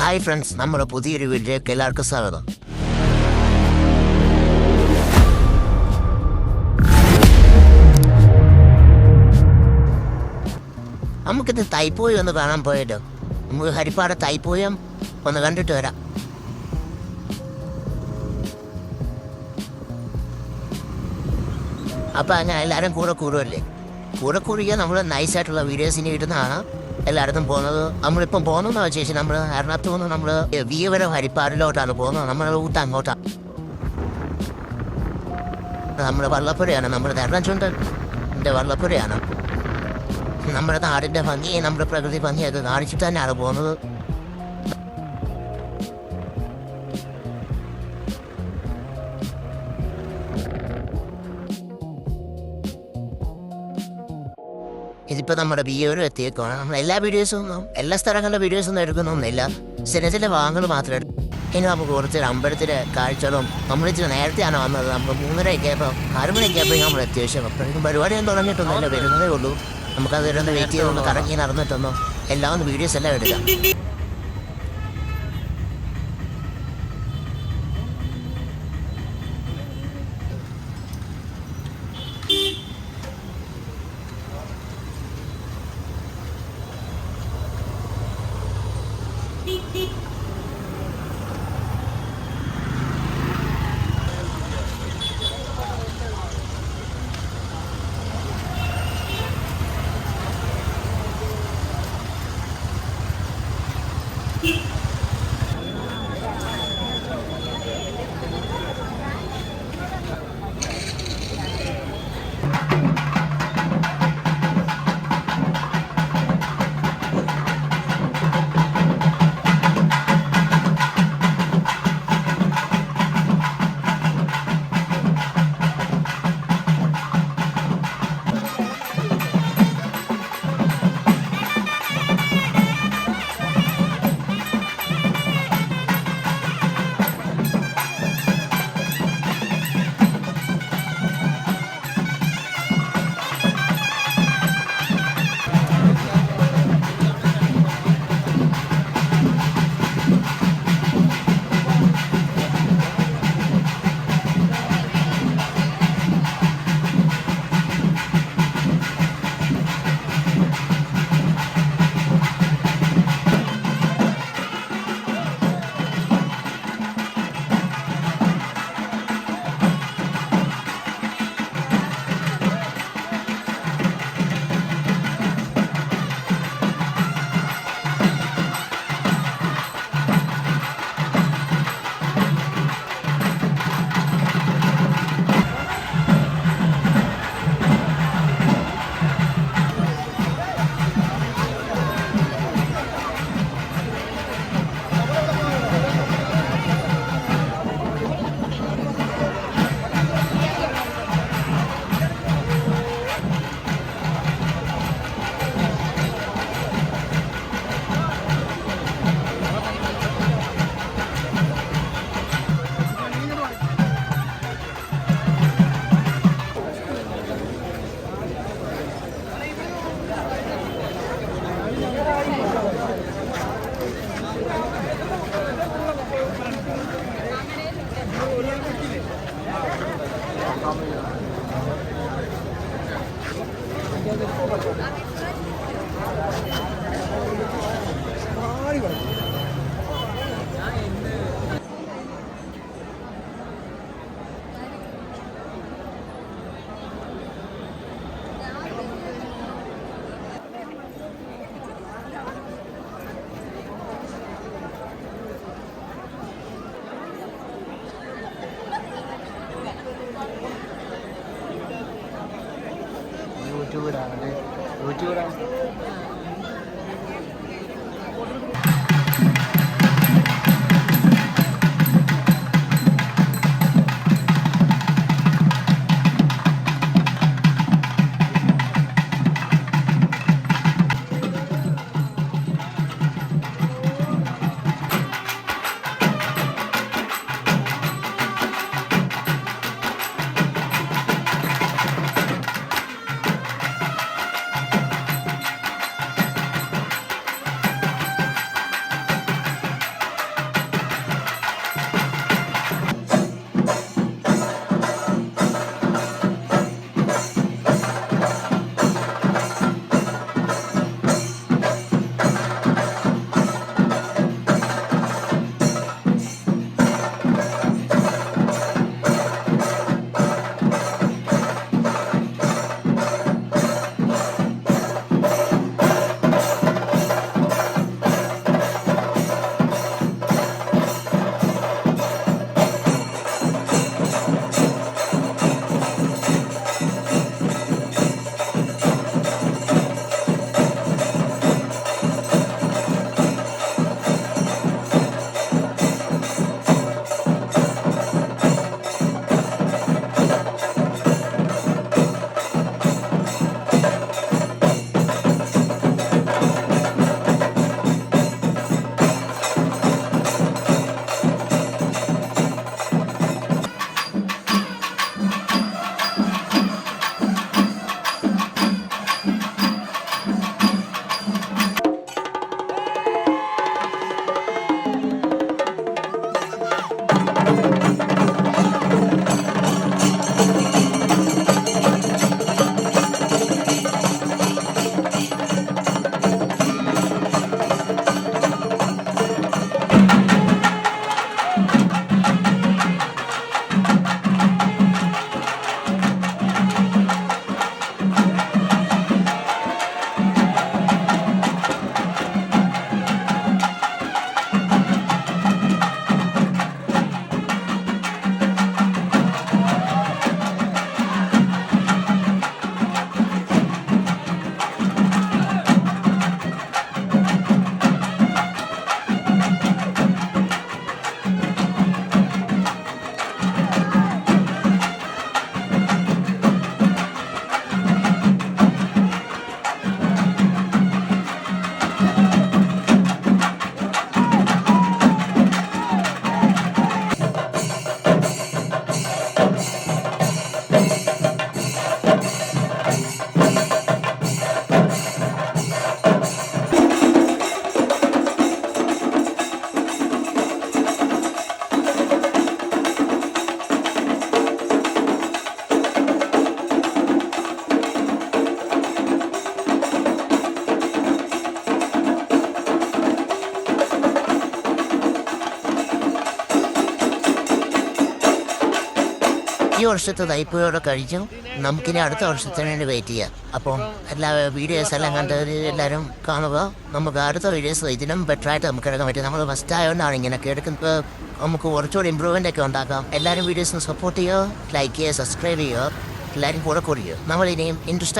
Hi friends, നമ്മുടെ പുതിയൊരു വീഡിയോയിലേക്ക് എല്ലാവർക്കും സ്വാഗതം. നമുക്കിത് തൈപ്പൂയം ഒന്ന് കാണാൻ പോയല്ലോ. നമുക്ക് ഹരിപ്പാട് തൈപ്പൂയം ഒന്ന് കണ്ടിട്ട് വരാം. അപ്പം അങ്ങനെ എല്ലാവരും കൂടെ കൂടുമല്ലേ? കൂടെ കൂടുക നമ്മൾ നൈസായിട്ടുള്ള വീഡിയോസിന് ഇടുന്നതാണ് എല്ലായിടത്തും പോകുന്നത്. നമ്മളിപ്പം പോകുന്നതെന്ന് വെച്ച് കഴിഞ്ഞാൽ നമ്മൾ എറണാകുളത്ത് നിന്ന് നമ്മൾ വീവരം ഹരിപ്പാടിലോട്ടാണ് പോകുന്നത്. നമ്മൾ ഊട്ട അങ്ങോട്ടാണ്. നമ്മുടെ വള്ളപ്പുരയാണ്, നമ്മുടെ എറണാകുളത്തിൻ്റെ വള്ളപ്പുരയാണ്. നമ്മുടെ നാടിൻ്റെ ഭംഗി, നമ്മുടെ പ്രകൃതി ഭംഗിയൊക്കെ കാണിച്ചിട്ട് തന്നെയാണ് പോകുന്നത്. ഇതിപ്പോൾ നമ്മുടെ വീവരും എത്തിയേക്കാണ്. നമ്മൾ എല്ലാ വീഡിയോസൊന്നും എല്ലാ സ്ഥലങ്ങളിലെ വീഡിയോസൊന്നും എടുക്കുന്നൊന്നുമില്ല, ചില ഭാഗങ്ങൾ മാത്രമേ എടുക്കും. ഇനി നമുക്ക് കുറച്ച് അമ്പലത്തിലെ കാഴ്ചകളും നമ്മളിച്ചിരി നേരത്തെയാണ് വന്നത്. നമ്മൾ 3:30 4 മണിയൊക്കെ നമ്മൾ അത്യാവശ്യം അപ്പോഴേക്കും പരിപാടിയൊന്നും തുടങ്ങിയിട്ടൊന്നുമില്ല, വരുന്നതേ ഉള്ളൂ. നമുക്കത് ഇരുന്ന് വെയിറ്റ് ചെയ്തൊന്ന് കറങ്ങി നടന്നിട്ടൊന്നോ എല്ലാം ഒന്ന് വീഡിയോസ് എല്ലാം എടുക്കാം. യൂട്യൂബറാണ്. ഈ വർഷത്തെ തൈപ്പൂയോടെ കഴിച്ചു. നമുക്കിനി അടുത്ത വർഷത്തിന് വേണ്ടി വെയിറ്റ് ചെയ്യാം. അപ്പോൾ എല്ലാ വീഡിയോസ് എല്ലാം കണ്ടവർ എല്ലാവരും കാണുക. നമുക്ക് അടുത്ത വീഡിയോസ് ഇതിനും ബെറ്ററായിട്ട് നമുക്ക് എടുക്കാൻ പറ്റും. നമ്മൾ ഫസ്റ്റ് ആയതുകൊണ്ടാണ് ഇങ്ങനെയൊക്കെ എടുക്കുന്നത്. നമുക്ക് കുറച്ചുകൂടി ഇമ്പ്രൂവ്മെൻ്റ് ഒക്കെ ഉണ്ടാക്കാം. എല്ലാവരും വീഡിയോസിന് സപ്പോർട്ട് ചെയ്യുക, ലൈക്ക് ചെയ്യുക, സബ്സ്ക്രൈബ് ചെയ്യുക, എല്ലാവരും കൂടെ കൂടിയോ. നമ്മളിനിയും ഇൻട്രസ്റ്റ്